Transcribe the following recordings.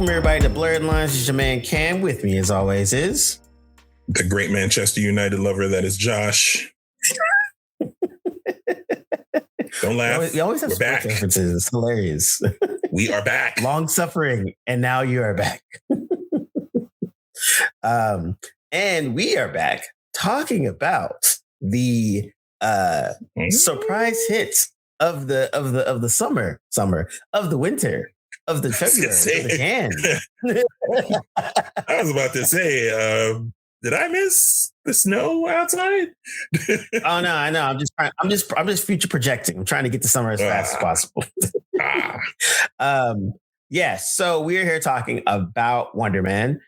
Welcome everybody to Blerdlines. This is your man Cam. With me as always is the great Manchester United lover that is Josh. Don't laugh. You always have We're back. References. It's hilarious. We are back. Long suffering, and now you are back. And we are back talking about the surprise hits of the summer of the winter of the February of the can. I was about to say, did I miss the snow outside? Oh no, I know. I'm just future projecting. I'm trying to get to summer as fast as possible. Yes. So we're here talking about Wonder Man.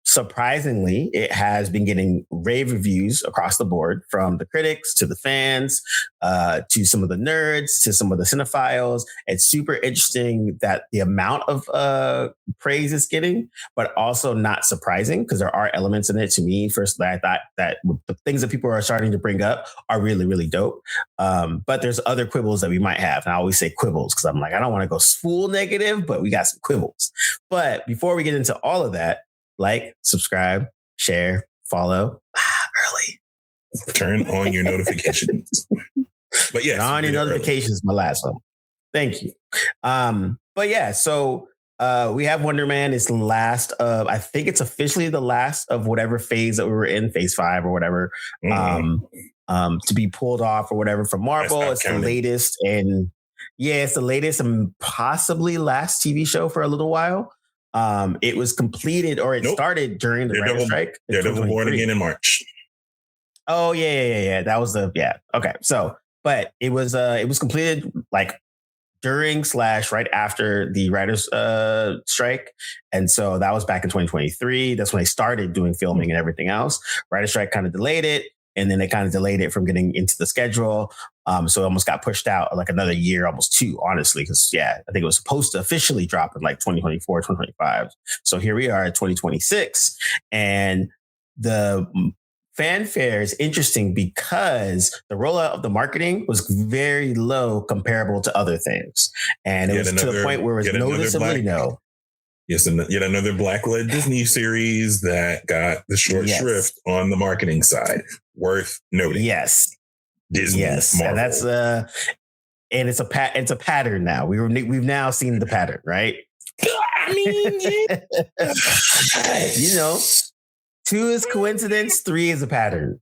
Surprisingly, it has been getting rave reviews across the board, from the critics to the fans, to some of the nerds, to some of the cinephiles. It's super interesting that the amount of praise it's getting, but also not surprising, because there are elements in it to me first that I thought that the things that people are starting to bring up are really, really dope. But there's other quibbles that we might have. And I always say quibbles because I'm like, I don't want to go full negative, but we got some quibbles. But before we get into all of that, like, subscribe, share, follow. Early. Turn on your notifications. But yes, turn on your notifications. My last one. Thank you. But yeah, so we have Wonder Man. It's the last of, I think it's officially the last of whatever phase that we were in, phase 5 or whatever, to be pulled off or whatever from Marvel. It's the latest, and it's the latest and possibly last TV show for a little while. It was completed, or it started during the writer's strike. Daredevil born again in March. Oh yeah. That was okay. So, but it was completed like during / right after the writer's strike, and so that was back in 2023. That's when they started doing filming and everything else. Writer's strike kind of delayed it, and then they kind of delayed it from getting into the schedule. So it almost got pushed out like another year, almost 2, honestly, because I think it was supposed to officially drop in like 2024, 2025. So here we are at 2026, and the fanfare is interesting because the rollout of the marketing was very low comparable to other things. And it was to the point where it was noticeably no. Yes, and yet another Black-led Disney series that got the short shrift on the marketing side. Worth noting. Yes. Disney. Yes. Marvel. And that's and it's a pattern now. We've now seen the pattern, right? I mean, 2 is coincidence, 3 is a pattern.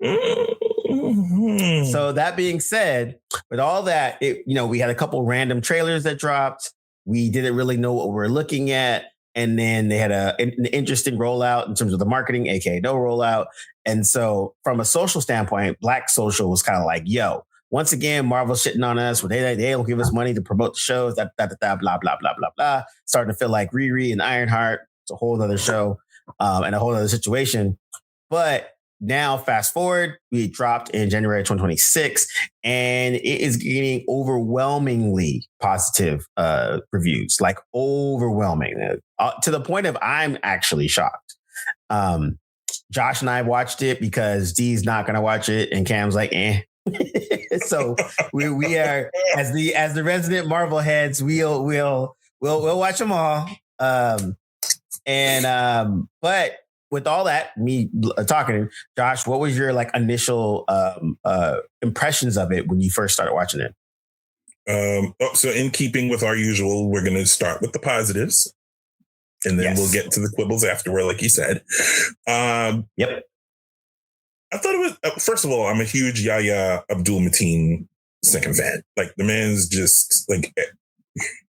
Mm-hmm. So that being said, with all that, we had a couple random trailers that dropped. We didn't really know what we were looking at. And then they had an interesting rollout in terms of the marketing, aka no rollout. And so from a social standpoint, Black social was kind of like, yo, once again, Marvel's shitting on us. They don't give us money to promote the shows, blah, blah, blah, blah, blah, blah. Starting to feel like Riri and Ironheart. It's a whole other show and a whole other situation. But now, fast forward, we dropped in January 2026, and it is getting overwhelmingly positive reviews, like overwhelming, to the point of I'm actually shocked. Josh and I watched it because Dee's not going to watch it, and Cam's like, eh. So we are, as the resident Marvel heads, we'll watch them all. But with all that, me talking, Josh, what was your initial impressions of it when you first started watching it? So in keeping with our usual, we're going to start with the positives, and then we'll get to the quibbles afterward, like you said. Yep. I thought it was, first of all, I'm a huge Yahya Abdul-Mateen second fan. Like, the man's just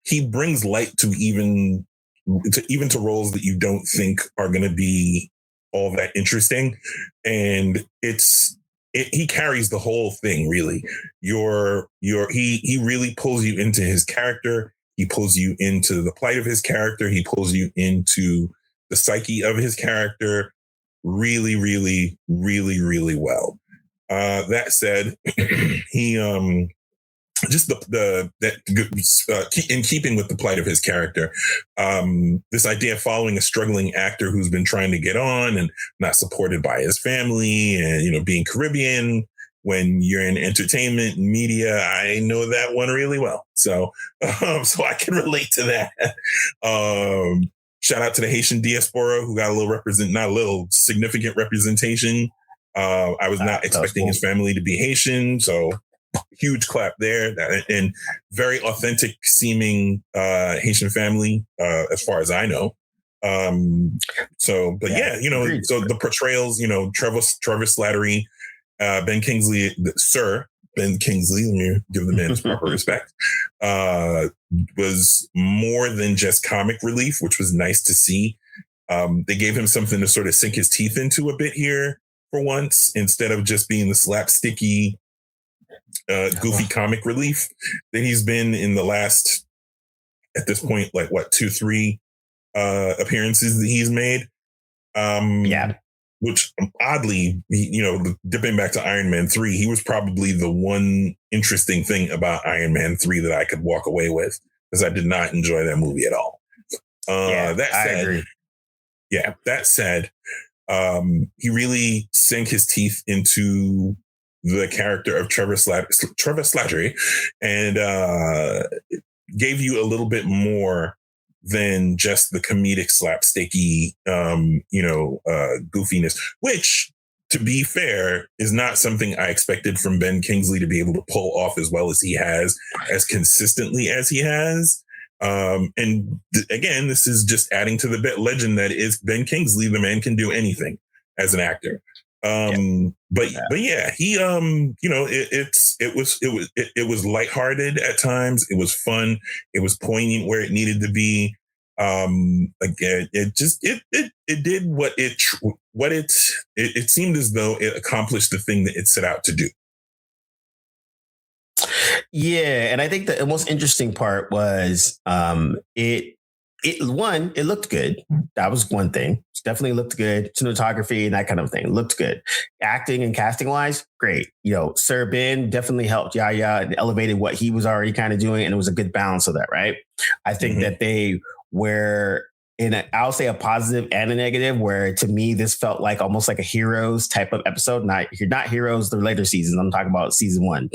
he brings light to even to roles that you don't think are going to be all that interesting. And he carries the whole thing, really. He really pulls you into his character. He pulls you into the plight of his character. He pulls you into the psyche of his character really, really, really, really well. That said, he just in keeping with the plight of his character, this idea of following a struggling actor who's been trying to get on and not supported by his family, and being Caribbean, when you're in entertainment and media, I know that one really well. So so I can relate to that. Shout out to the Haitian diaspora who got significant representation. I was not expecting his family to be Haitian, so huge clap there. And very authentic seeming Haitian family, as far as I know. So the portrayals, Trevor Slattery, Ben Kingsley, Sir Ben Kingsley, let me give the man his proper respect, was more than just comic relief, which was nice to see. They gave him something to sort of sink his teeth into a bit here for once, instead of just being the slapsticky, goofy comic relief that he's been in the last, at this point, 2-3 appearances that he's made. Which oddly, dipping back to Iron Man 3, he was probably the one interesting thing about Iron Man 3 that I could walk away with, because I did not enjoy that movie at all. I agree. Yeah, that said, he really sank his teeth into the character of Trevor Slattery and gave you a little bit more than just the comedic slapsticky, goofiness, which, to be fair, is not something I expected from Ben Kingsley to be able to pull off as well as he has, as consistently as he has. Again, this is just adding to the legend that is Ben Kingsley. The man can do anything as an actor. But yeah, he, it was lighthearted at times. It was fun. It was poignant where it needed to be. Again, it did what it seemed as though it accomplished the thing that it set out to do. Yeah. And I think the most interesting part was, it looked good. That was one thing. It definitely looked good. Cinematography and that kind of thing looked good. Acting and casting wise, great. Sir Ben definitely helped Yahya and elevated what he was already kind of doing, and it was a good balance of that, right? I think that they were I'll say a positive and a negative, where to me this felt like almost like a Heroes type of episode. Not Heroes the later seasons. I'm talking about season 1.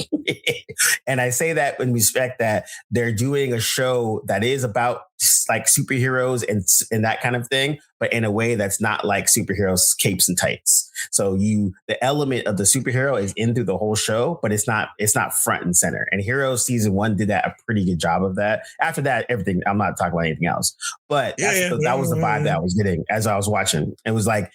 And I say that in respect that they're doing a show that is about like superheroes and that kind of thing, but in a way that's not like superheroes capes and tights. So the element of the superhero is in through the whole show, but it's not front and center. And Heroes season 1 did that a pretty good job of that. After that, everything, I'm not talking about anything else, but that was the vibe that I was getting as I was watching. It was like,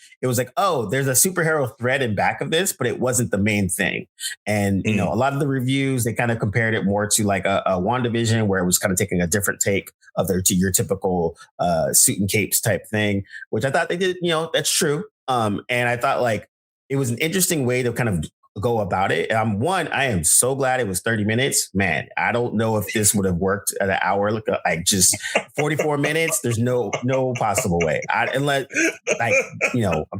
oh, there's a superhero thread in back of this, but it wasn't the main thing. And, a lot of the reviews, they kind of compared it more to like a WandaVision, where it was kind of taking a different take of your typical suit and capes type thing, which I thought they did, that's true. And I thought like it was an interesting way to kind of go about it. I am so glad it was 30 minutes. Man, I don't know if this would have worked at an hour, like just 44 minutes. There's no possible way. I'm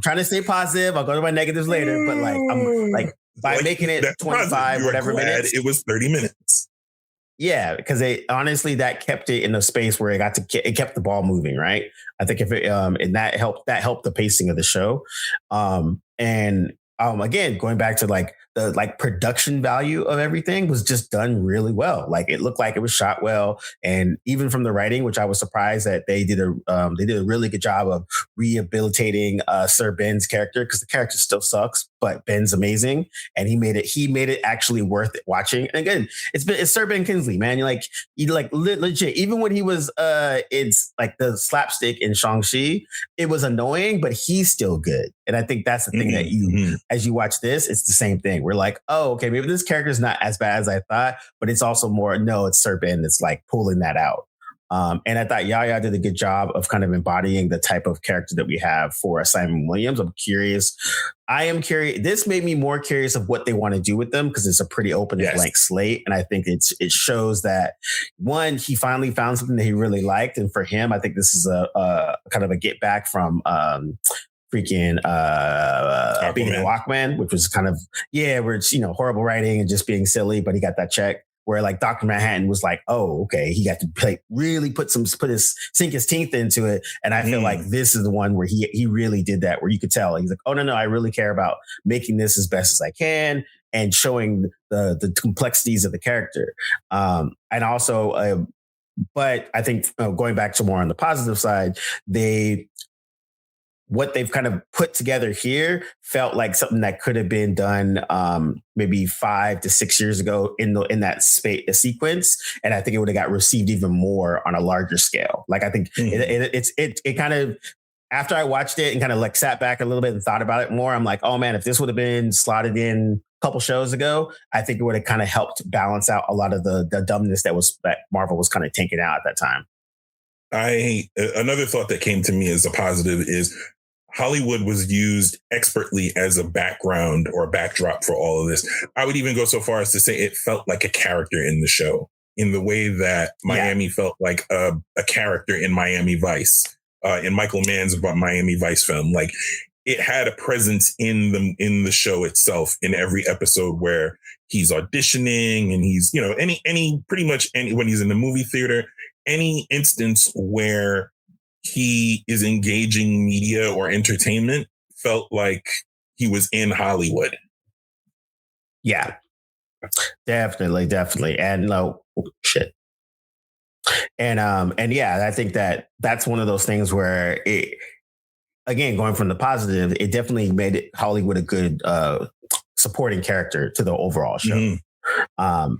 trying to stay positive. I'll go to my negatives later, but I'm by making it 25, whatever minutes. It was 30 minutes. Yeah, because honestly, that kept it in a space where it kept the ball moving, right? I think and that helped the pacing of the show. Again, going back to like the production value of everything was just done really well. Like it looked like it was shot well, and even from the writing, which I was surprised that they did a really good job of rehabilitating Sir Ben's character, because the character still sucks, but Ben's amazing, and he made it actually worth it watching. And again, it's Sir Ben Kingsley, man. You legit. Even when he was it's like the slapstick in Shang-Chi, it was annoying, but he's still good. And I think that's the thing that as you watch this, it's the same thing. We're like, oh, okay, maybe this character is not as bad as I thought, but it's also more, no, it's Sir Ben that's like pulling that out. And I thought Yahya did a good job of kind of embodying the type of character that we have for Simon Williams. I am curious. This made me more curious of what they want to do with them, because it's a pretty open and blank slate. And I think it shows that, one, he finally found something that he really liked. And for him, I think this is a kind of a get back from being the Walkman, which was kind of, where it's, horrible writing and just being silly, but he got that check. Where like Dr. Manhattan was like, oh, okay, he got to really sink his teeth into it. And I feel like this is the one where he really did that, where you could tell he's like, oh no, I really care about making this as best as I can. and showing the complexities of the character. And also, but I think going back to more on the positive side, what they've kind of put together here felt like something that could have been done maybe 5 to 6 years ago in that sequence, and I think it would have got received even more on a larger scale. Like I think it kind of, after I watched it and kind of like sat back a little bit and thought about it more, I'm like, oh man, if this would have been slotted in a couple shows ago, I think it would have kind of helped balance out a lot of the dumbness that Marvel was kind of tanking out at that time. Another thought that came to me as a positive is Hollywood was used expertly as a background or a backdrop for all of this. I would even go so far as to say it felt like a character in the show, in the way that Miami felt like a character in Miami Vice, in Michael Mann's Miami Vice film. Like it had a presence in the show itself in every episode where he's auditioning and he's, pretty much when he's in the movie theater, any instance where he is engaging media or entertainment felt like he was in Hollywood. Yeah, definitely. And shit. And yeah, I think that's one of those things where again, going from the positive, it definitely made Hollywood a good supporting character to the overall show. Mm-hmm.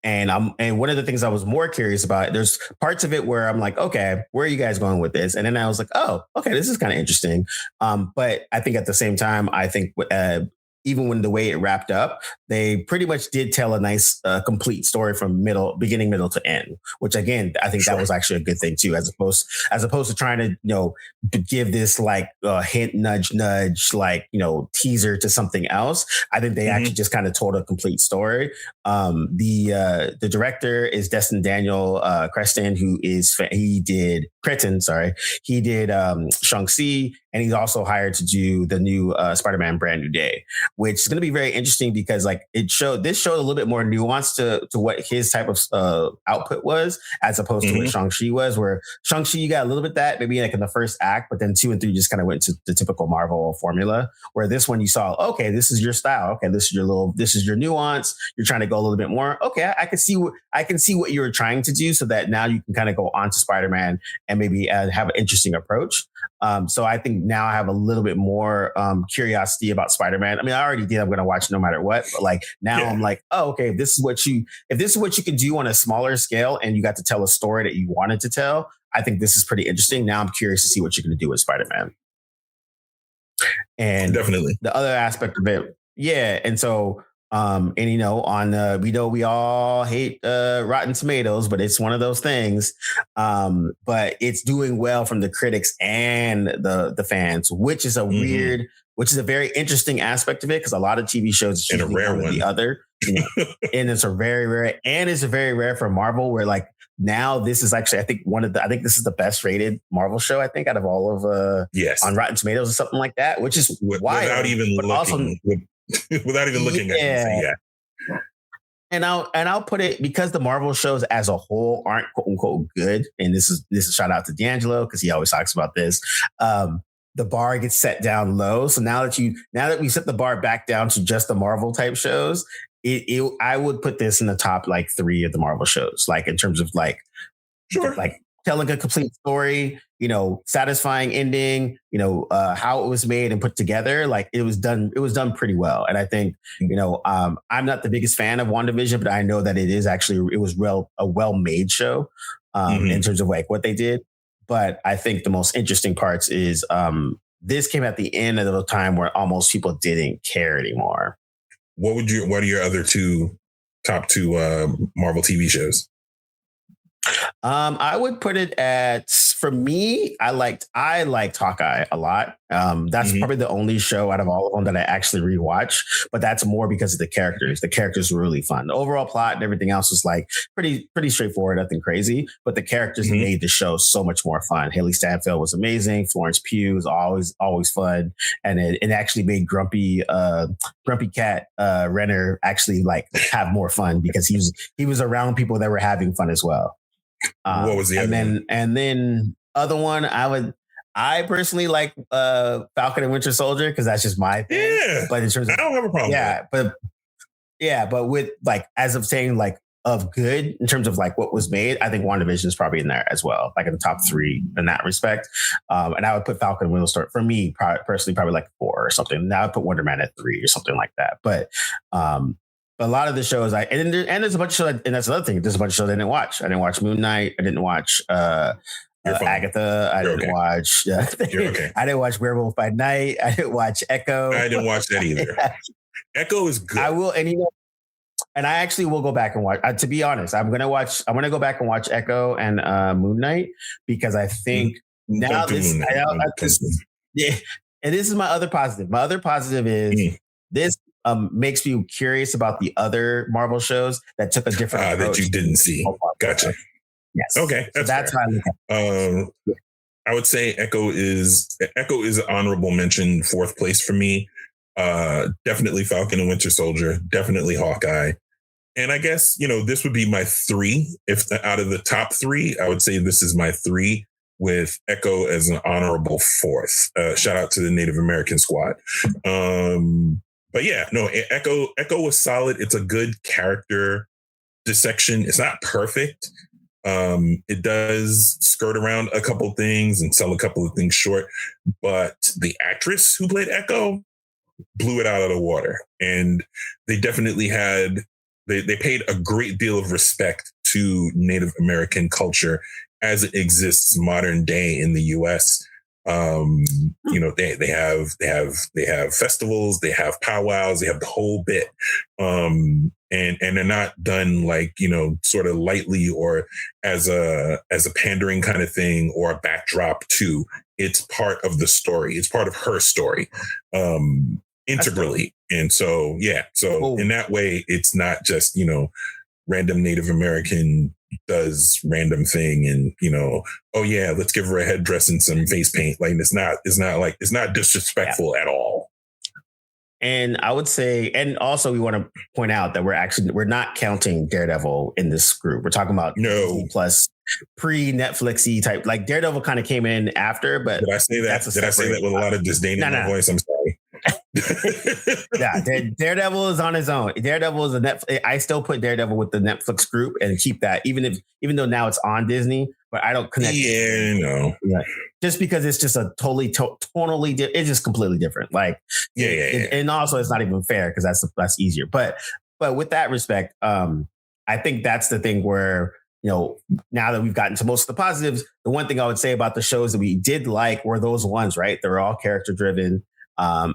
And one of the things I was more curious about, there's parts of it where I'm like, okay, where are you guys going with this? And then I was like, oh, okay, this is kind of interesting. But I think at the same time, I think even when the way it wrapped up, they pretty much did tell a nice, complete story from beginning, middle to end, which again, I think that was actually a good thing too, as opposed to trying to, give this like hint, nudge, like, teaser to something else. I think they actually just kind of told a complete story. The director is Destin Daniel Cretton, he did Shang-Chi, and he's also hired to do the new Spider-Man Brand New Day, which is going to be very interesting because like this showed a little bit more nuance to what his type of output was, as opposed to what Shang-Chi was, where Shang-Chi, you got a little bit that maybe like in the first act, but then 2 and 3 just kind of went to the typical Marvel formula, where this one you saw, okay, this is your style. Okay, this is your nuance. You're trying to go a little bit more. Okay, I can see what you were trying to do, so that now you can kind of go on to Spider-Man and maybe have an interesting approach. So I think now I have a little bit more curiosity about Spider-Man. I mean, I already did. I'm going to watch no matter what. But like now I'm like, oh, okay, if this is what you can do on a smaller scale and you got to tell a story that you wanted to tell, I think this is pretty interesting. Now I'm curious to see what you're going to do with Spider-Man. And definitely the other aspect of it. Yeah. And so we know we all hate Rotten Tomatoes, but it's one of those things. But it's doing well from the critics and the fans, which is which is a very interesting aspect of it, because a lot of TV shows and a rare one, the other, and it's a very rare, and it's a very rare for Marvel, where like now this is actually, I think this is the best rated Marvel show, I think, out of all of on Rotten Tomatoes or something like that, which is wild, without even looking. Without even looking at it. Yeah. And I'll put it, because the Marvel shows as a whole aren't quote unquote good. And this is a shout out to D'Angelo, because he always talks about this. The bar gets set down low. So now that we set the bar back down to just the Marvel type shows, I would put this in the top like 3 of the Marvel shows, like in terms of like, like telling a complete story, satisfying ending, how it was made and put together. Like it was done pretty well. And I think, I'm not the biggest fan of WandaVision, but I know that it was a well-made show in terms of like what they did. But I think the most interesting parts is this came at the end of the time where almost people didn't care anymore. What are your other top two Marvel TV shows? I would put it for me, I liked Hawkeye a lot. That's probably the only show out of all of them that I actually rewatch, but that's more because of the characters. The characters were really fun. The overall plot and everything else was like pretty straightforward, nothing crazy, but the characters made the show so much more fun. Haley Steinfeld was amazing. Florence Pugh was always fun. And it actually made Grumpy Cat Renner actually like have more fun, because he was around people that were having fun as well. What was the other one? And then other one, I personally like Falcon and Winter Soldier, because that's just my thing. Yeah, but in terms of, I don't have a problem. Yeah, Yeah, but with like as of saying like of good in terms of like what was made, I think WandaVision is probably in there as well, like in the top 3 in that respect. And I would put Falcon and Winter Soldier for me personally probably like 4 or something. Now I would put Wonder Man at 3 or something like that. But a lot of the shows and there's a bunch of shows, and that's another thing. There's a bunch of shows I didn't watch. I didn't watch Moon Knight. I didn't watch Agatha. I didn't watch. Okay. I didn't watch Werewolf by Night. I didn't watch Echo. I didn't watch that either. Echo is good. I will, and I actually will go back and watch. To be honest, I'm gonna go back and watch Echo and Moon Knight because I think now this. Yeah, and this is my other positive. My other positive is this makes me curious about the other Marvel shows that took a different approach that you didn't see. Gotcha. Yes. Okay. That's how I look at it. I would say Echo is an honorable mention, 4th place for me. Definitely Falcon and Winter Soldier. Definitely Hawkeye. And I guess, this would be my 3. If out of the top 3, I would say this is my 3 with Echo as an honorable 4th. Shout out to the Native American squad. But yeah, no, Echo was solid. It's a good character dissection. It's not perfect. It does skirt around a couple things and sell a couple of things short, but the actress who played Echo blew it out of the water. And they definitely they paid a great deal of respect to Native American culture as it exists modern day in the US. They have festivals, they have powwows, they have the whole bit. And they're not done like, sort of lightly or as a pandering kind of thing or a backdrop to. It's part of the story. It's part of her story, integrally. And so, yeah. So in that way, it's not just, random Native American does random thing and, oh yeah, let's give her a headdress and some face paint. Like it's not disrespectful at all. And I would say, and also we want to point out that we're not counting Daredevil in this group. We're talking about no plus pre-Netflixy type. Like Daredevil kind of came in after, but did I say that? Did I say that with a lot of disdain in my voice? I'm sorry. Yeah, Daredevil is on his own. Daredevil is a Netflix. I still put Daredevil with the Netflix group and keep that, even though now it's on Disney, but I don't connect. Yeah, no. Yeah, just because it's just a totally it's just completely different. Like, yeah. And also it's not even fair because that's easier. But with that respect, I think that's the thing where, now that we've gotten to most of the positives, the one thing I would say about the shows that we did like were those ones, right? They were all character driven.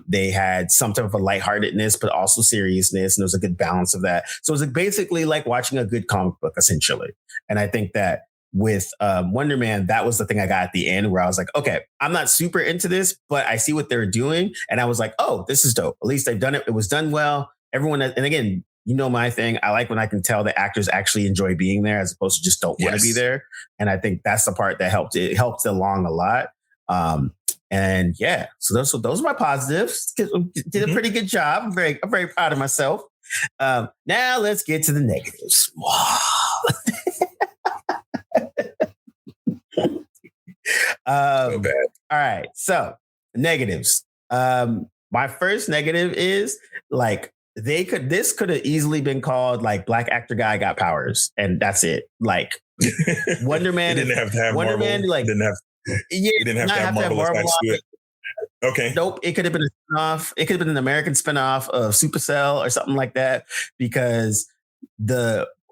They had some type of a lightheartedness, but also seriousness. And there was a good balance of that. So it was basically like watching a good comic book, essentially. And I think that with Wonder Man, that was the thing I got at the end where I was like, okay, I'm not super into this, but I see what they're doing. And I was like, oh, this is dope. At least they've done it. It was done well. Everyone, and again, my thing. I like when I can tell the actors actually enjoy being there as opposed to just don't want to be there. And I think that's the part that helped. It helped along a lot. And yeah, so those are my positives. Did a pretty good job. I'm very proud of myself. Now let's get to the negatives. So bad. All right, so negatives. My first negative is like this could have easily been called like black actor guy got powers and that's it. Like Wonder Man didn't have to have Wonder Marvel. Man like you didn't have to have Marvel attached to it. Okay. Nope. It could have been a spinoff. It could have been an American spinoff of Supercell or something like that. Because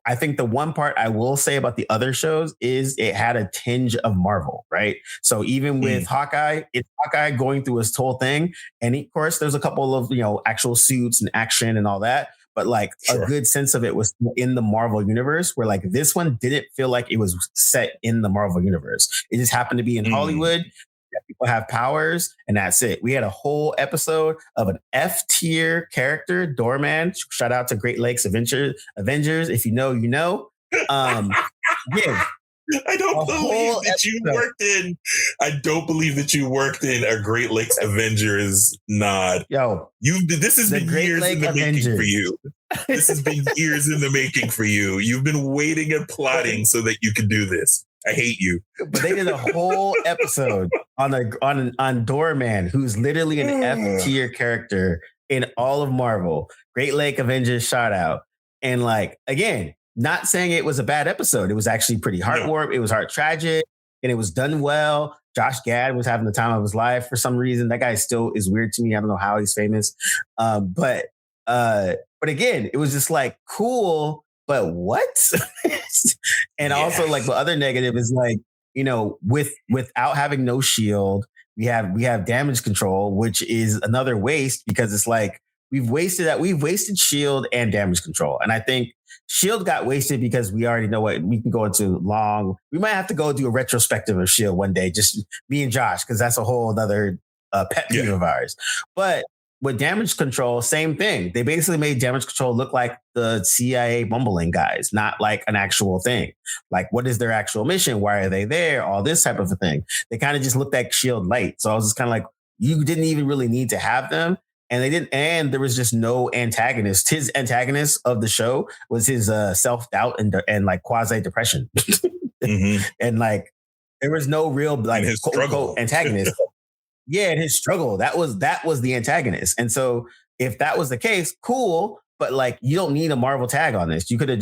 I think the one part I will say about the other shows is it had a tinge of Marvel, right? So even with Hawkeye, it's Hawkeye going through his whole thing. And of course, there's a couple of, actual suits and action and all that. But like a good sense of it was in the Marvel universe where like this one didn't feel like it was set in the Marvel universe. It just happened to be in Hollywood. People have powers and that's it. We had a whole episode of an F tier character, Doorman. Shout out to Great Lakes Avengers. If you know, you know. Yeah. I don't believe that you worked in. I don't believe that you worked in a Great Lakes Avengers nod. Yo, this has been years in the making for you. This has been years in the making for you. You've been waiting and plotting so that you could do this. I hate you. But they did a whole episode on Doorman, who's literally an F tier character in all of Marvel. Great Lake Avengers shout out. And like, again, not saying it was a bad episode. It was actually pretty heartwarming. It was heart tragic and it was done well. Josh Gad was having the time of his life for some reason. That guy still is weird to me. I don't know how he's famous. But again, it was just like cool, but what? And also like the other negative is like, without having no shield, we have damage control, which is another waste because it's like we've wasted shield and damage control. And I think shield got wasted because we already know what we can go into long. We might have to go do a retrospective of shield one day, just me and Josh, because that's a whole other pet peeve of ours. But with damage control, same thing. They basically made damage control look like the CIA mumbling guys, not like an actual thing. Like, what is their actual mission? Why are they there? All this type of a thing. They kind of just looked like shield light. So I was just kind of like, you didn't even really need to have them. And they didn't, and there was just no antagonist. His antagonist of the show was his self-doubt and like quasi-depression. And like, there was no real like quote unquote antagonist. Yeah, and his struggle. That was the antagonist. And so if that was the case, cool. But like, you don't need a Marvel tag on this. You could have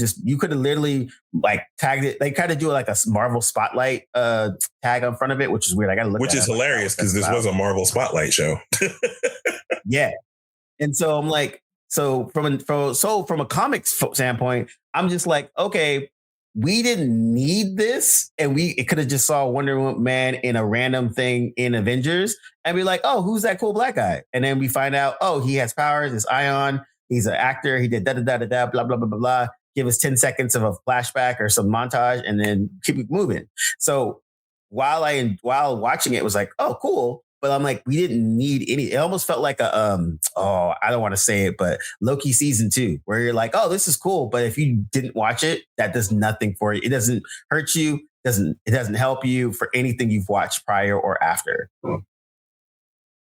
literally like tagged it. They kind of do like a Marvel Spotlight tag on front of it, which is weird. I got to look. Which is hilarious because this was a Marvel Spotlight show. Yeah, and so I'm like, so from a comics standpoint, I'm just like, okay, we didn't need this, and it could have just saw Wonder Woman in a random thing in Avengers, and be like, oh, who's that cool black guy? And then we find out, oh, he has powers. It's Ion. He's an actor. He did da da da da da blah blah blah blah blah. Give us 10 seconds of a flashback or some montage, and then keep it moving. So while watching it was like, oh, cool. But I'm like, we didn't need any. It almost felt like a I don't want to say it, but Loki season 2, where you're like, oh, this is cool. But if you didn't watch it, that does nothing for you. It doesn't hurt you. It doesn't help you for anything you've watched prior or after.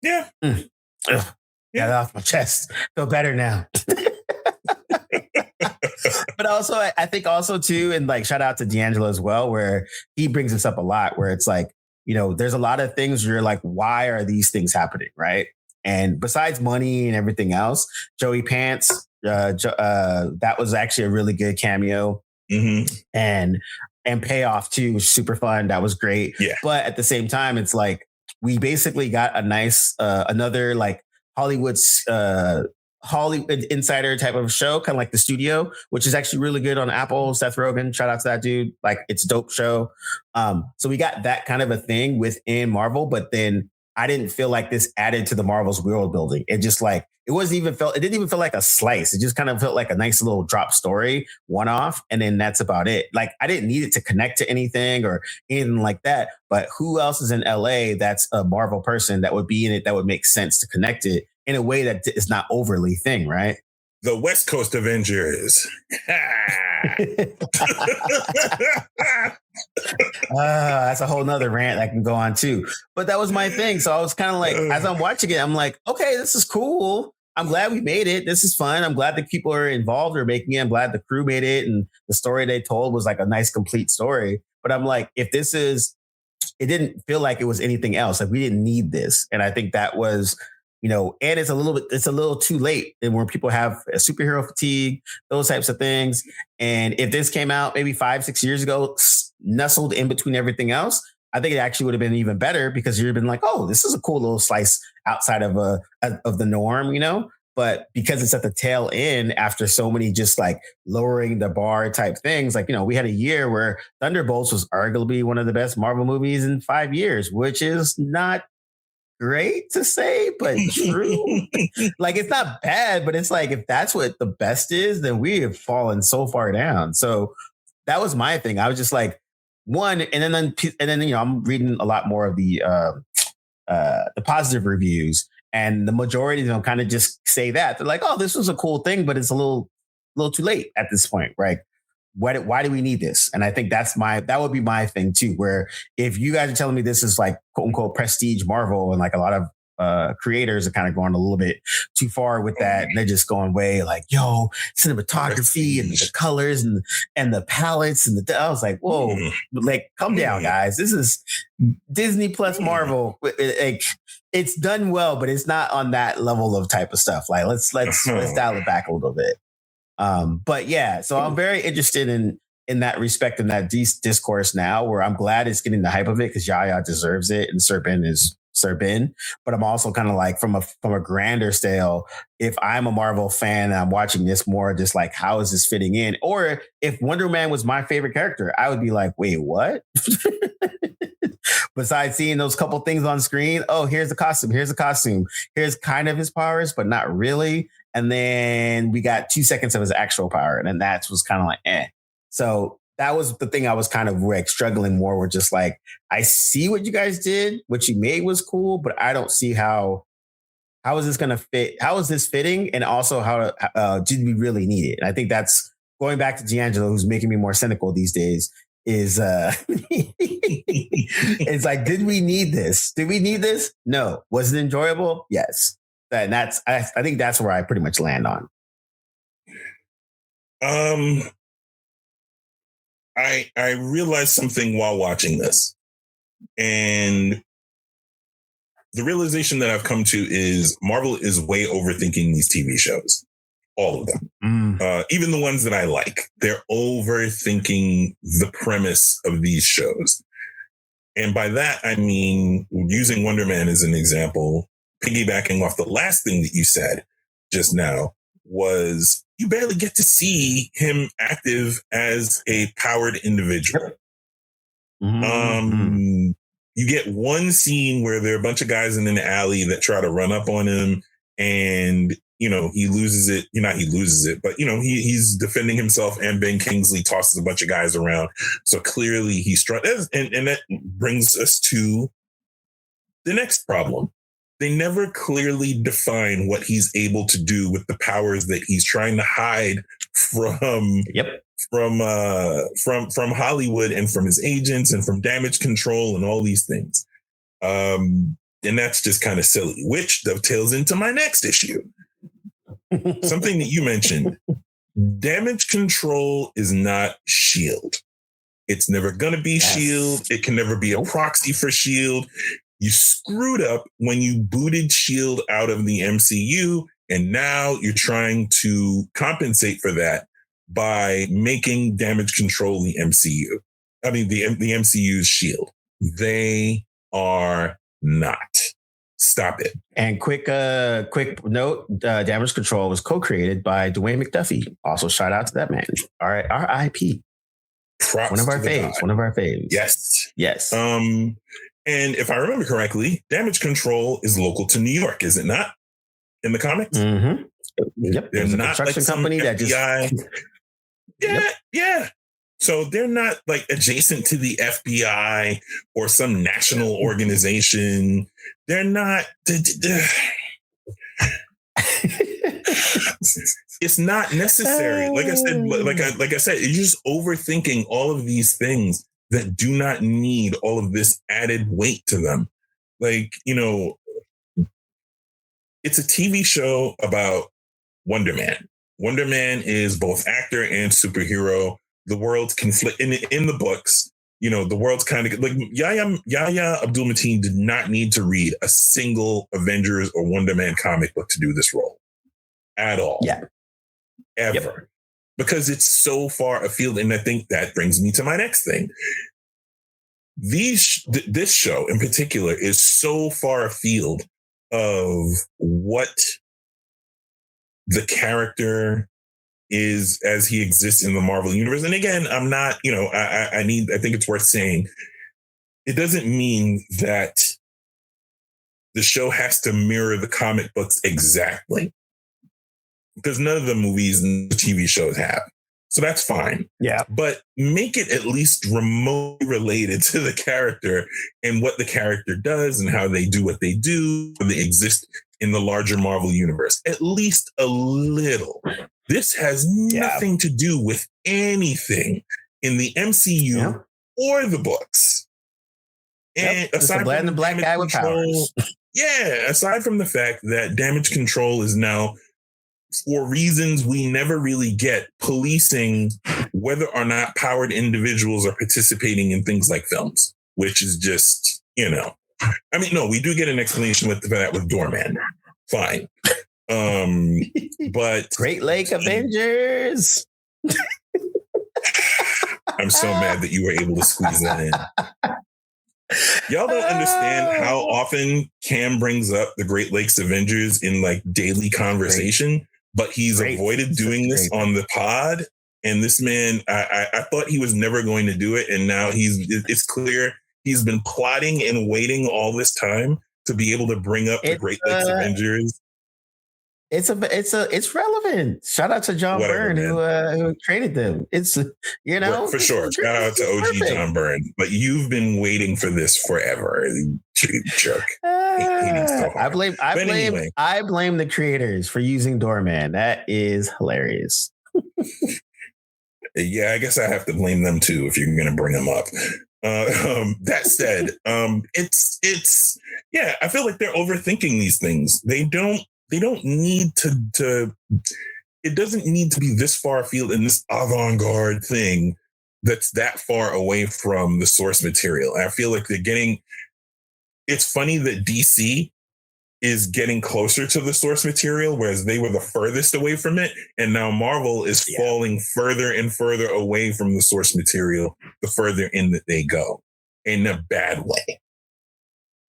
Yeah. Get it off my chest. Feel better now. But also, I think also too, and like shout out to D'Angelo as well, where he brings this up a lot, where it's like, there's a lot of things where you're like, why are these things happening, right? And besides money and everything else, Joey Pants, that was actually a really good cameo, and payoff too was super fun. That was great. Yeah. But at the same time, it's like we basically got a nice another like Hollywood insider type of show, kind of like The Studio, which is actually really good on Apple. Seth Rogen, shout out to that dude. Like, it's a dope show. So we got that kind of a thing within Marvel, but then I didn't feel like this added to the Marvel's world building. It just like, it didn't even feel like a slice. It just kind of felt like a nice little drop story, one off. And then that's about it. Like, I didn't need it to connect to anything or anything like that. But who else is in LA that's a Marvel person that would be in it that would make sense to connect it in a way that is not overly thing, right? The West Coast Avengers. That's a whole nother rant I can go on too. But that was my thing. So I was kind of like, as I'm watching it, I'm like, okay, this is cool. I'm glad we made it. This is fun. I'm glad that people are involved or making it. I'm glad the crew made it. And the story they told was like a nice, complete story. But I'm like, it didn't feel like it was anything else. Like, we didn't need this. And I think that was, and it's a little too late. And when people have a superhero fatigue, those types of things. And if this came out maybe 5-6 years ago, nestled in between everything else, I think it actually would have been even better because you'd have been like, oh, this is a cool little slice outside of the norm, But because it's at the tail end after so many just like lowering the bar type things, like, we had a year where Thunderbolts was arguably one of the best Marvel movies in 5 years, which is not great to say, but true. Like, it's not bad, but it's like, if that's what the best is, then we have fallen so far down. So that was my thing. I was just like, one, and then I'm reading a lot more of the positive reviews, and the majority of them kind of just say that they're like, oh, this was a cool thing, but it's a little too late at this point, right? Why do we need this? And I think that would be my thing too, where if you guys are telling me this is like quote unquote prestige Marvel, and like a lot of creators are kind of going a little bit too far with that. And they're just going way like, yo, cinematography and the colors and the palettes I was like, whoa, like, come down, guys. This is Disney plus Marvel. Like, it's done well, but it's not on that level of type of stuff. Like let's dial it back a little bit. But yeah, so I'm very interested in that respect and that discourse now, where I'm glad it's getting the hype of it because Yaya deserves it and Serbin is Serbin. But I'm also kind of like from a grander scale, if I'm a Marvel fan and I'm watching this more, just like how is this fitting in? Or if Wonder Man was my favorite character, I would be like, wait, what? Besides seeing those couple things on screen, oh, here's a costume, here's kind of his powers, but not really. And then we got 2 seconds of his actual power. And then that was kind of like, eh. So that was the thing I was kind of like struggling more with, just like, I see what you guys did, what you made was cool, but I don't see how is this going to fit? How is this fitting? And also how did we really need it? And I think that's going back to D'Angelo, who's making me more cynical these days, is it's like, did we need this? Did we need this? No. Was it enjoyable? Yes. And that's, I think that's where I pretty much land on. I realized something while watching this, and the realization that I've come to is Marvel is way overthinking these TV shows. All of them. Even the ones that I like, they're overthinking the premise of these shows. And by that, I mean, using Wonder Man as an example, piggybacking off the last thing that you said just now, was you barely get to see him active as a powered individual. You get one scene where there are a bunch of guys in an alley that try to run up on him, and he loses it. He loses it, but he's defending himself, and Ben Kingsley tosses a bunch of guys around. So clearly he's struggling, and that brings us to the next problem. They never clearly define what he's able to do with the powers that he's trying to hide from Hollywood and from his agents and from damage control and all these things. And that's just kind of silly, which dovetails into my next issue. Something that you mentioned. Damage control is not S.H.I.E.L.D. It's never going to be S.H.I.E.L.D. It can never be a proxy for S.H.I.E.L.D. You screwed up when you booted S.H.I.E.L.D. out of the MCU, and now you're trying to compensate for that by making damage control the MCU. I mean, the MCU's S.H.I.E.L.D. They are not. Stop it. And quick note, Damage Control was co-created by Dwayne McDuffie. Also, shout out to that man. All right, R.I.P. One of our faves. Yes. And if I remember correctly, Damage Control is local to New York, is it not? In the comics? Mm-hmm. Yep. They're not construction like company that FBI. Yeah. So they're not like adjacent to the FBI or some national organization. They're not. It's not necessary. Like I said, you're just overthinking all of these things that do not need all of this added weight to them. Like, it's a TV show about Wonder Man. Wonder Man is both actor and superhero. The worlds conflict in the books. The world's kind of like Yahya Abdul-Mateen did not need to read a single Avengers or Wonder Man comic book to do this role at all. Yeah. Ever. Yep. Because it's so far afield. And I think that brings me to my next thing. This show in particular is so far afield of what the character is as he exists in the Marvel universe. And again, I'm not, I think it's worth saying, it doesn't mean that the show has to mirror the comic books exactly, because none of the movies and the TV shows have. So that's fine. Yeah. But make it at least remotely related to the character and what the character does and how they do what they do. They exist in the larger Marvel universe, at least a little. This has nothing to do with anything in the MCU or the books. And aside from the black guy with powers. Aside from the fact that Damage Control is now, for reasons we never really get, policing whether or not powered individuals are participating in things like films, which is just, I mean, no, we do get an explanation with that with Doorman. Fine. But Great Lake Avengers. I'm so mad that you were able to squeeze that in. Y'all don't understand how often Cam brings up the Great Lakes Avengers in like daily conversation, but he's avoided doing this on the pod. And this man, I thought he was never going to do it. And now it's clear he's been plotting and waiting all this time to be able to bring up the Great Lakes Avengers. It's relevant. Shout out to John Byrne who created them. It's for sure. Shout out to OG perfect. John Byrne. But you've been waiting for this forever, jerk. So I blame the creators for using Doorman. That is hilarious. Yeah, I guess I have to blame them too if you're going to bring them up. That said, it's I feel like they're overthinking these things. They don't need to it doesn't need to be this far afield in this avant-garde thing that's that far away from the source material. I feel like it's funny that DC is getting closer to the source material, whereas they were the furthest away from it. And now Marvel is falling further and further away from the source material, the further in that they go, in a bad way.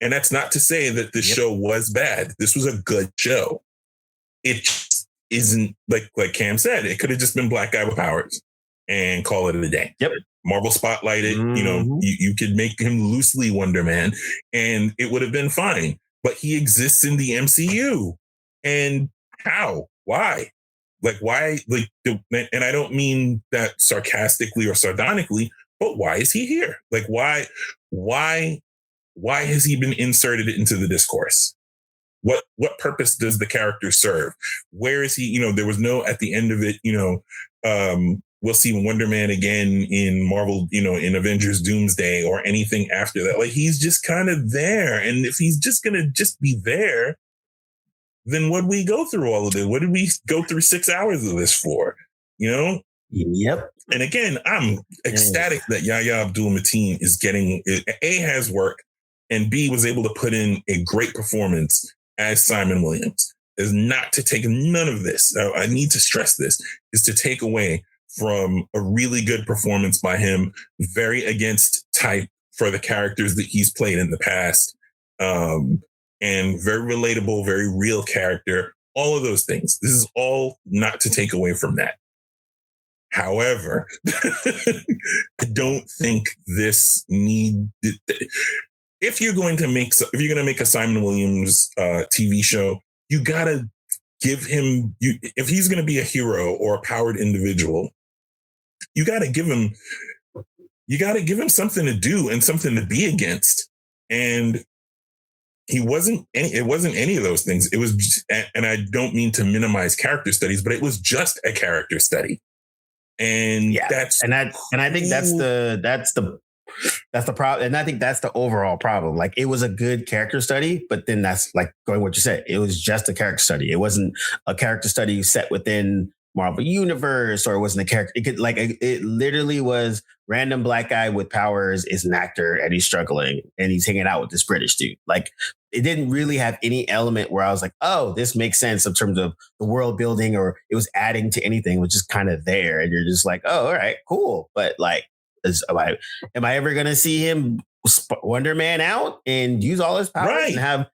And that's not to say that the show was bad. This was a good show. It isn't like Cam said, it could have just been black guy with powers and call it a day. Yep. Marvel spotlighted, you could make him loosely Wonder Man and it would have been fine. But he exists in the MCU. And how? Why? Why? And I don't mean that sarcastically or sardonically, but why is he here? Why has he been inserted into the discourse? What purpose does the character serve? Where is he? There was no, at the end of it, we'll see Wonder Man again in Marvel, in Avengers Doomsday or anything after that. He's just kind of there. And if he's just going to just be there, then what did we go through all of this? What did we go through 6 hours of this for? Yep. And again, I'm ecstatic that Yahya Abdul-Mateen is getting, A, has work, and B, was able to put in a great performance as Simon Williams. Is not to take none of this. I need to stress this, is to take away from a really good performance by him, very against type for the characters that he's played in the past, and very relatable, very real character, all of those things. This is all not to take away from that. However, I don't think this if you're going to make a Simon Williams TV show, you gotta give him, if he's going to be a hero or a powered individual, you gotta give him something to do and something to be against. And it wasn't any of those things. It was, and I don't mean to minimize character studies, but it was just a character study. And I think that's the problem. And I think that's the overall problem. It was a good character study, but then that's going what you said. It was just a character study. It wasn't a character study set within Marvel Universe, or it wasn't a character. It literally was random black guy with powers is an actor and he's struggling and he's hanging out with this British dude. It didn't really have any element where I was like, oh, this makes sense in terms of the world building, or it was adding to anything. It was just kind of there. And you're just like, oh, all right, cool. But am I ever going to see him Wonder Man out and use all his powers and have,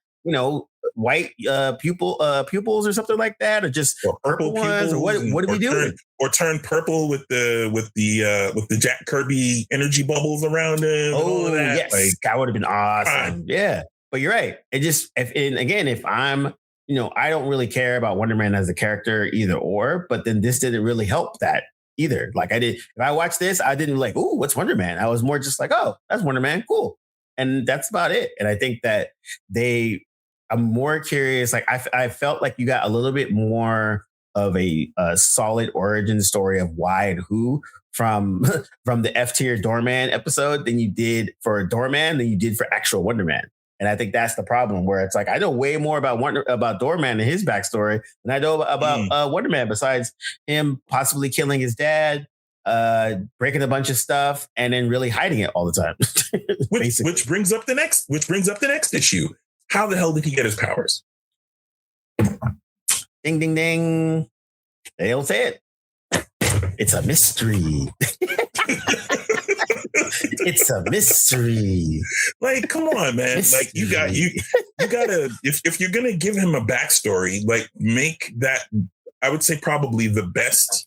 white pupils or something like that, or just purple ones, or what are we doing? Or turn purple with the Jack Kirby energy bubbles around him. Oh, and all of that. Yes, that would have been awesome. Yeah, but you're right. If I'm, I don't really care about Wonder Man as a character either or, but then this didn't really help that either. If I watched this, I didn't ooh, what's Wonder Man? I was more just oh, that's Wonder Man, cool, and that's about it. And I think that I'm more curious. I felt like you got a little bit more of a solid origin story of why and who from the F tier Doorman episode than you did for Doorman than you did for actual Wonder Man. And I think that's the problem, where it's I know way more about Doorman and his backstory than I know about Wonder Man, besides him possibly killing his dad, breaking a bunch of stuff and then really hiding it all the time. which brings up the next issue. How the hell did he get his powers? Ding, ding, ding. They don't say it. It's a mystery. It's a mystery. Like, come on, man. Mystery. Like, you gotta if you're gonna give him a backstory, like, make that, I would say, probably the best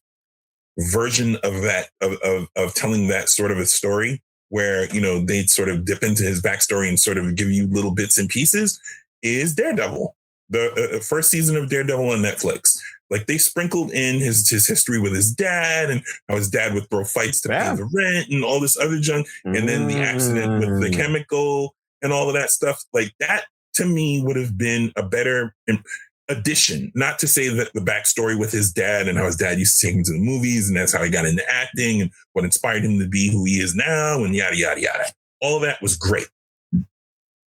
version of that of telling that sort of a story, where, you know, they'd sort of dip into his backstory and sort of give you little bits and pieces, is Daredevil. The first season of Daredevil on Netflix. Like, they sprinkled in his history with his dad and how his dad would throw fights to pay the rent and all this other junk. And then the accident with the chemical and all of that stuff. Like, that to me would have been a better addition. Not to say that the backstory with his dad and how his dad used to take him to the movies and that's how he got into acting and what inspired him to be who he is now and yada, yada, yada. All of that was great.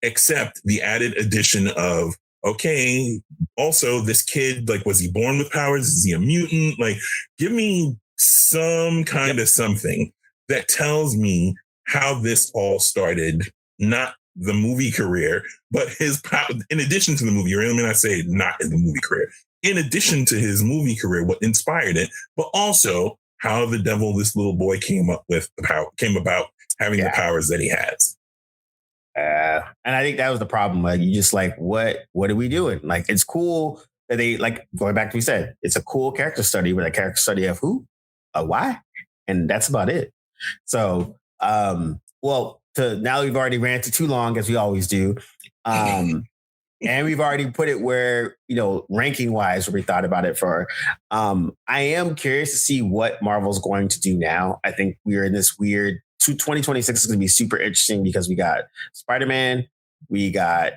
Except the added addition of, okay, also this kid, like, was he born with powers? Is he a mutant? Like, give me some kind of something that tells me how this all started, not the movie career, but his power, in addition to the movie, or let me not say not in the movie career, in addition to his movie career, what inspired it, but also how the devil, this little boy, came about having the powers that he has. And I think that was the problem. Like, you just like, what are we doing? Like, it's cool that they, like, going back to what we said, it's a cool character study, but a character study of who, a why, and that's about it. So, well, now we've already ranted too long, as we always do, and we've already put it where, you know, ranking wise, where we thought about it for. I am curious to see what Marvel's going to do now. I think we're in this weird. 2026 is going to be super interesting because we got Spider-Man, we got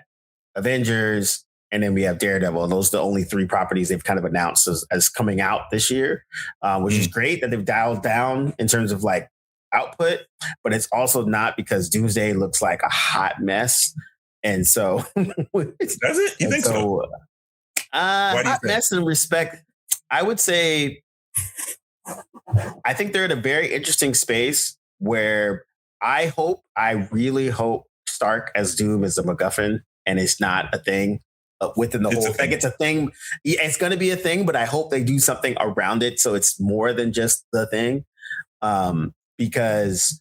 Avengers, and then we have Daredevil. And those are the only three properties they've kind of announced as coming out this year, which is great that they've dialed down in terms of like output, but it's also not, because Doomsday looks like a hot mess. And so does it? You think so? Hot mess in respect, I would say, I think they're in a very interesting space where I really hope Stark as Doom is a MacGuffin and it's not a thing within the whole. Like, it's a thing. It's going to be a thing, but I hope they do something around it so it's more than just the thing. Because,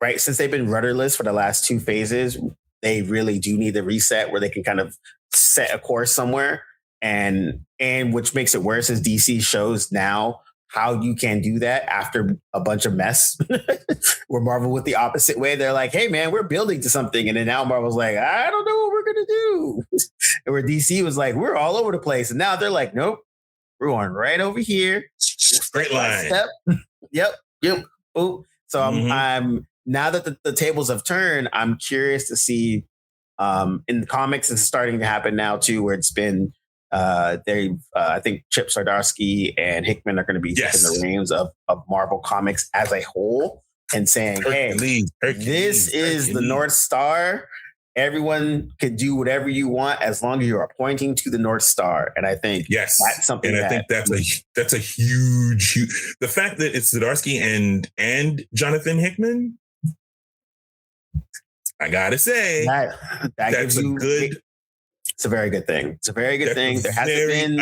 right, since they've been rudderless for the last two phases, they really do need a reset where they can kind of set a course somewhere. And which makes it worse is DC shows now how you can do that after a bunch of mess. Where Marvel went the opposite way. They're like, hey, man, we're building to something. And then now Marvel's like, I don't know what we're going to do. And where DC was like, we're all over the place. And now they're like, nope, we're going right over here. Straight line. Step. Yep. Ooh. So I'm now that the tables have turned, I'm curious to see in the comics, it's starting to happen now too, where it's been I think Chip Zdarsky and Hickman are going to be taking the reins of Marvel Comics as a whole and saying, Hercules, this is the North Star. Everyone can do whatever you want as long as you are pointing to the North Star. And I think that's something. And I think that's a huge, the fact that it's Zdarsky and Jonathan Hickman, I gotta say, that's a good. It's a very good thing. It's a very good thing. There hasn't been.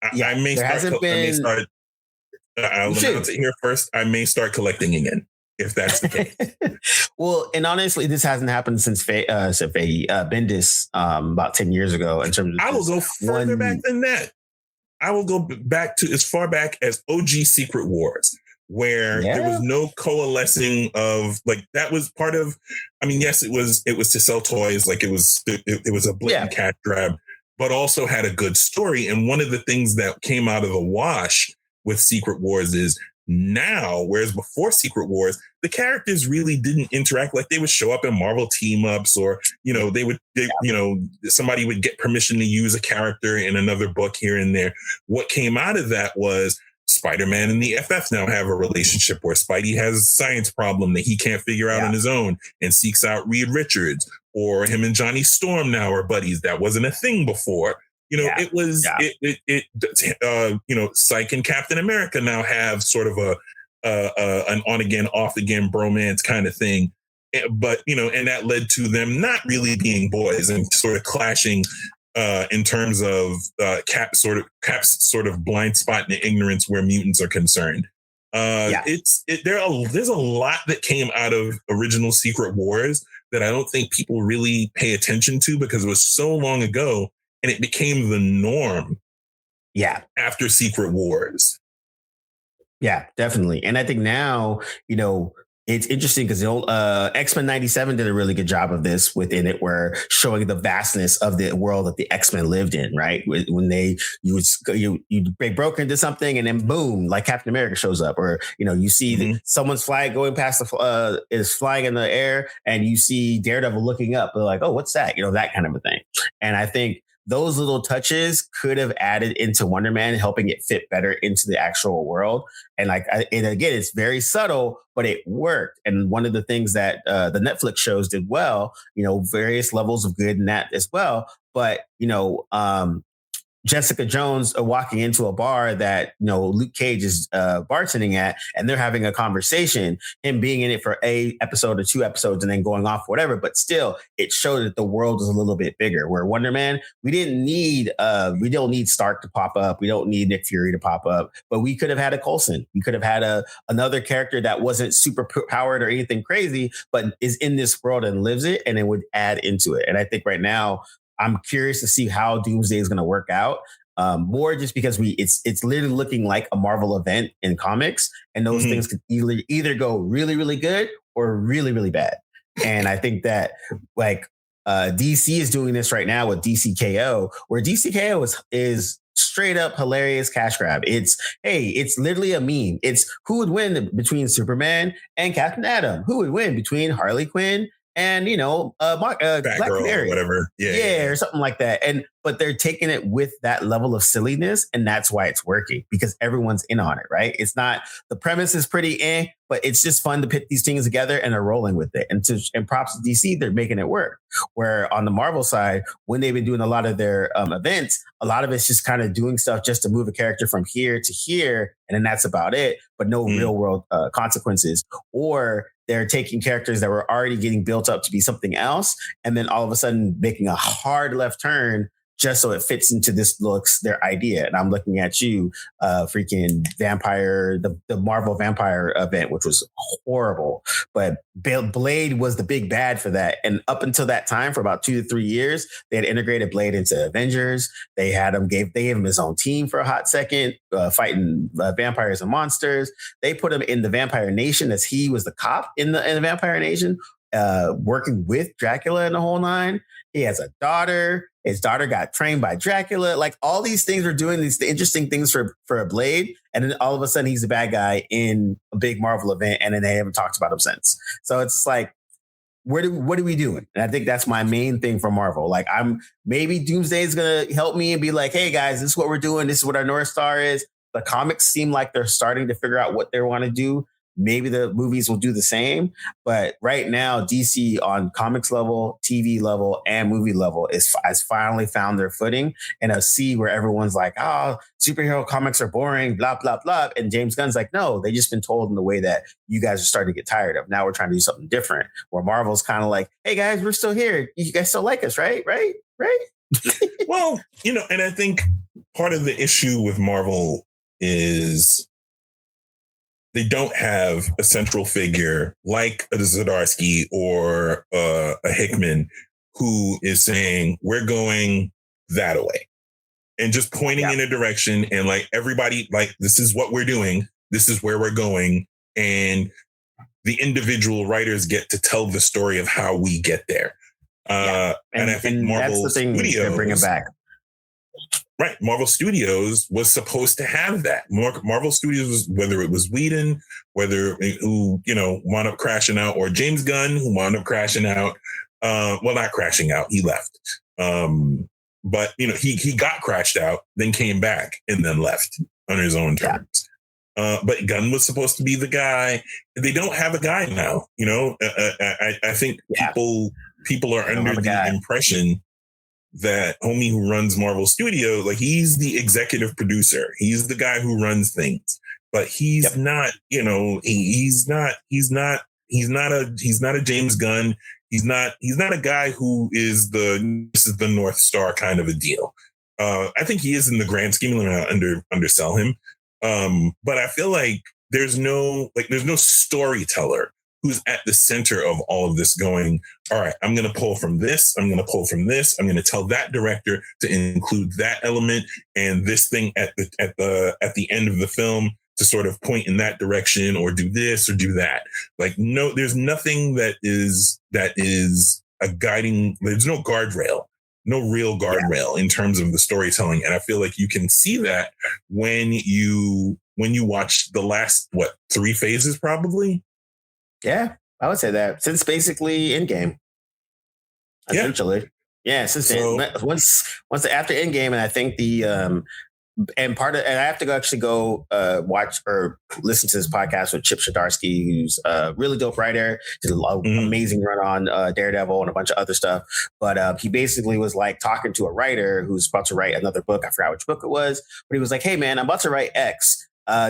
I may start. I'll announce it here first. I may start collecting again if that's the case. Well, and honestly, this hasn't happened since Bendis about 10 years ago. In terms of, I will go further back than that. I will go back to as far back as OG Secret Wars, where there was no coalescing of, like, that was part of, I mean, yes, it was to sell toys. Like, it was a blatant cash grab, but also had a good story. And one of the things that came out of the wash with Secret Wars is now, whereas before Secret Wars, the characters really didn't interact. Like, they would show up in Marvel team ups, or, you know, somebody would get permission to use a character in another book here and there. What came out of that was Spider-Man and the FF now have a relationship where Spidey has a science problem that he can't figure out on his own and seeks out Reed Richards, or him and Johnny Storm now are buddies. That wasn't a thing before. You know, Yeah. it was Psyche and Captain America now have sort of an on again, off again bromance kind of thing. But, and that led to them not really being boys and sort of clashing in terms of Cap's sort of blind spot and ignorance where mutants are concerned. There's a lot that came out of original Secret Wars that I don't think people really pay attention to because it was so long ago and it became the norm. Yeah. After Secret Wars. Yeah, definitely. And I think now, it's interesting because the old X-Men 97 did a really good job of this within it, where showing the vastness of the world that the X-Men lived in, right? When they broke into something and then boom, like Captain America shows up, or you see someone's flag going past is flying in the air, and you see Daredevil looking up, they're like, oh, what's that? That kind of a thing. And I think those little touches could have added into Wonder Man, helping it fit better into the actual world. And and again, it's very subtle, but it worked. And one of the things that the Netflix shows did well, various levels of good in that as well. But, Jessica Jones walking into a bar that, Luke Cage is bartending at, and they're having a conversation, him being in it for a episode or 2 episodes and then going off, whatever. But still, it showed that the world is a little bit bigger. Where Wonder Man, we don't need Stark to pop up. We don't need Nick Fury to pop up, but we could have had a Coulson. We could have had another character that wasn't super powered or anything crazy, but is in this world and lives it, and it would add into it. And I think right now, I'm curious to see how Doomsday is going to work out. More just because it's literally looking like a Marvel event in comics, and those things could either go really, really good or really, really bad. And I think that DC is doing this right now with DCKO, where DCKO is straight up hilarious cash grab. It's literally a meme. It's who would win between Superman and Captain Atom? Who would win between Harley Quinn and Black Canary, or whatever, or something like that. But they're taking it with that level of silliness, and that's why it's working, because everyone's in on it, right? It's not, the premise is pretty but it's just fun to put these things together, and they're rolling with it. And props to DC, they're making it work. Where on the Marvel side, when they've been doing a lot of their events, a lot of it's just kind of doing stuff just to move a character from here to here, and then that's about it. But no real world consequences. Or they're taking characters that were already getting built up to be something else, and then all of a sudden making a hard left turn just so it fits into their idea. And I'm looking at you, freaking Vampire, the Marvel Vampire event, which was horrible. But Blade was the big bad for that. And up until that time, for about 2 to 3 years, they had integrated Blade into Avengers. They gave him his own team for a hot second, fighting vampires and monsters. They put him in the Vampire Nation as he was the cop in the Vampire Nation, working with Dracula and the whole nine. He has a daughter. His daughter got trained by Dracula. Like, all these things are doing these interesting things for a Blade. And then all of a sudden he's a bad guy in a big Marvel event. And then they haven't talked about him since. So it's like, what are we doing? And I think that's my main thing for Marvel. Like, maybe Doomsday is going to help me and be like, hey guys, this is what we're doing. This is what our North Star is. The comics seem like they're starting to figure out what they want to do. Maybe the movies will do the same. But right now, DC on comics level, TV level, and movie level has finally found their footing, and a sea where everyone's like, oh, superhero comics are boring, blah, blah, blah. And James Gunn's like, no, they just been told in the way that you guys are starting to get tired of. Now we're trying to do something different, where Marvel's kind of like, hey guys, we're still here. You guys still like us, right? Right? Well, and I think part of the issue with Marvel is they don't have a central figure like a Zdarsky or a Hickman who is saying, we're going that way, and just pointing in a direction, and like, everybody, like, this is what we're doing. This is where we're going. And the individual writers get to tell the story of how we get there. And I think Marvel that's the thing Studios, they're bringing back. Right. Marvel Studios was supposed to have that. Marvel Studios, whether it was Whedon, who wound up crashing out, or James Gunn, who wound up crashing out. Well, not crashing out. He left. But, he got crashed out, then came back, and then left on his own terms. But Gunn was supposed to be the guy. They don't have a guy now. I think people are under the impression that homie who runs Marvel Studio, like he's the executive producer. He's the guy who runs things, but he's not, you know, he's not a James Gunn. He's not a guy who is this is the North Star kind of a deal. I think he is in the grand scheme. Let me not undersell him. But I feel like there's no storyteller who's at the center of all of this going, all right, I'm going to pull from this. I'm going to pull from this. I'm going to tell that director to include that element and this thing at the end of the film to sort of point in that direction or do this or do that. Like, no, there's nothing that is a guiding, there's no guardrail, no real guardrail in terms of the storytelling. And I feel like you can see that when you watch the last, 3 phases probably? Yeah, I would say that since basically Endgame, essentially. Yeah, since once after Endgame, and I think and I have to actually go watch or listen to this podcast with Chip Zdarsky, who's a really dope writer, did an amazing run on Daredevil and a bunch of other stuff. But he basically was like talking to a writer who's about to write another book. I forgot which book it was, but he was like, "Hey man, I'm about to write X.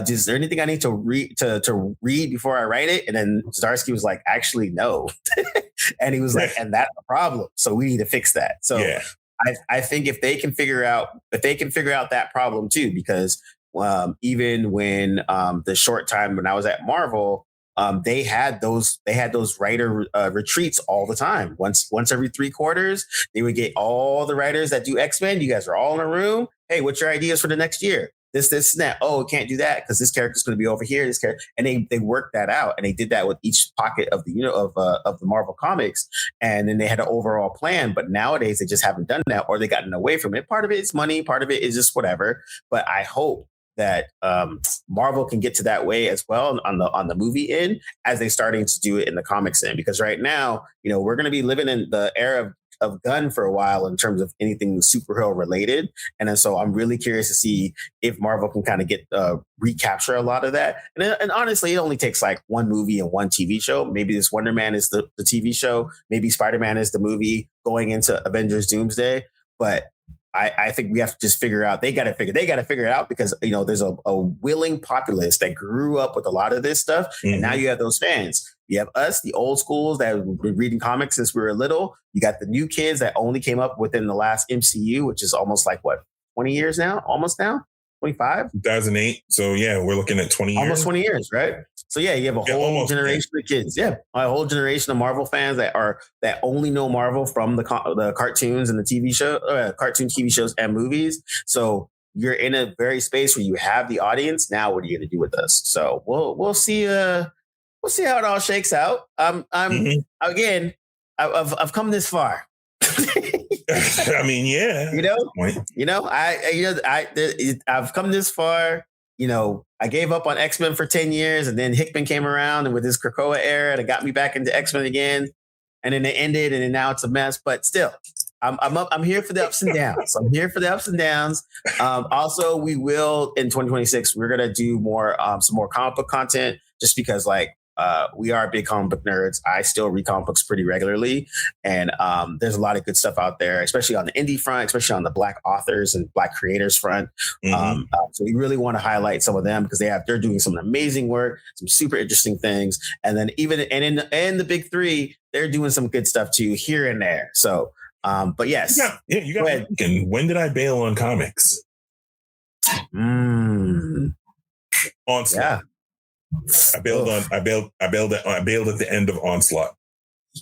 Is there anything I need to read before I write it?" And then Zdarsky was like, "Actually, no." And he was like, "And that's the problem. So we need to fix that." So I think if they can figure out that problem too, because even when the short time when I was at Marvel, they had those writer retreats all the time. Once every 3 quarters, they would get all the writers that do X-Men. You guys are all in a room. Hey, what's your ideas for the next year? This, and that. Oh, can't do that because this character's going to be over here. This character, and they worked that out, and they did that with each pocket of the of the Marvel comics, and then they had an overall plan. But nowadays, they just haven't done that, or they gotten away from it. Part of it is money, part of it is just whatever. But I hope that Marvel can get to that way as well on the movie end as they're starting to do it in the comics end. Because right now, we're going to be living in the era of Gunn for a while in terms of anything superhero related. And then, so I'm really curious to see if Marvel can kind of get recapture a lot of that. And honestly, it only takes like 1 movie and 1 TV show. Maybe this Wonder Man is the TV show. Maybe Spider-Man is the movie going into Avengers Doomsday. But I think we have to just figure out, they got to figure it out because, there's a willing populace that grew up with a lot of this stuff. Mm-hmm. And now you have those fans. You have us, the old schools that have been reading comics since we were little. You got the new kids that only came up within the last MCU, which is almost like 20 years now? Almost now? 25? 2008. So yeah, we're looking at 20 years. Almost 20 years, right? So yeah, you have a whole generation of kids. Yeah, a whole generation of Marvel fans that only know Marvel from the cartoons and the TV show, cartoon TV shows and movies. So you're in a very space where you have the audience. Now, what are you going to do with us? So we'll see. We'll see how it all shakes out. Again, I've come this far. I mean, yeah. I've come this far. I gave up on X-Men for 10 years, and then Hickman came around and with his Krakoa era, and it got me back into X-Men again. And then it ended, and then now it's a mess. But still, I'm here for the ups and downs. Also, we will in 2026. We're gonna do some more comic book content, just because we are big comic book nerds. I still read comic books pretty regularly. And there's a lot of good stuff out there, especially on the indie front, especially on the Black authors and Black creators front. Mm-hmm. So we really want to highlight some of them because they're doing some amazing work, some super interesting things. And then in the big 3, they're doing some good stuff too here and there. So, but yes. You got thinking, when did I bail on comics? Onslaught. Yeah. I bailed at the end of Onslaught.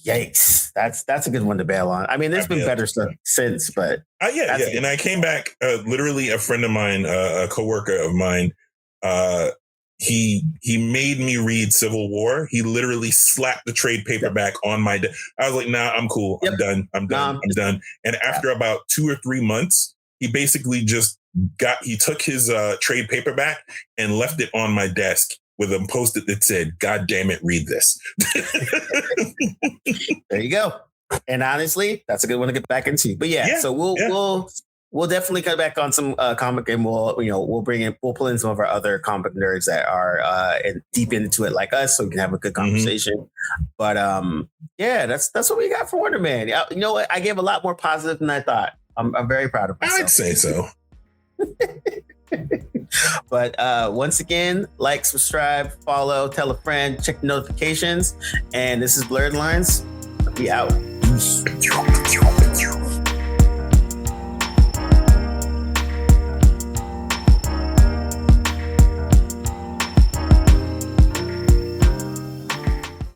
Yikes. That's a good one to bail on. I mean, there's been better stuff since, but yeah. And I came back, literally a friend of mine, a coworker of mine, he made me read Civil War. He literally slapped the trade paperback on my desk. I was like, nah, I'm cool. Yep. I'm done. And after about 2 or 3 months, he basically just he took his trade paperback and left it on my desk with a post-it that said, "God damn it, read this." There you go. And honestly, that's a good one to get back into. But so we'll definitely cut back on some comic, and we'll pull in some of our other comic nerds that are deep into it like us, so we can have a good conversation. Mm-hmm. But that's what we got for Wonder Man. You know what? I gave a lot more positive than I thought. I'm very proud of myself. I'd say so. But once again, like, subscribe, follow, tell a friend, check the notifications. And this is Blerdlines. We out. Peace.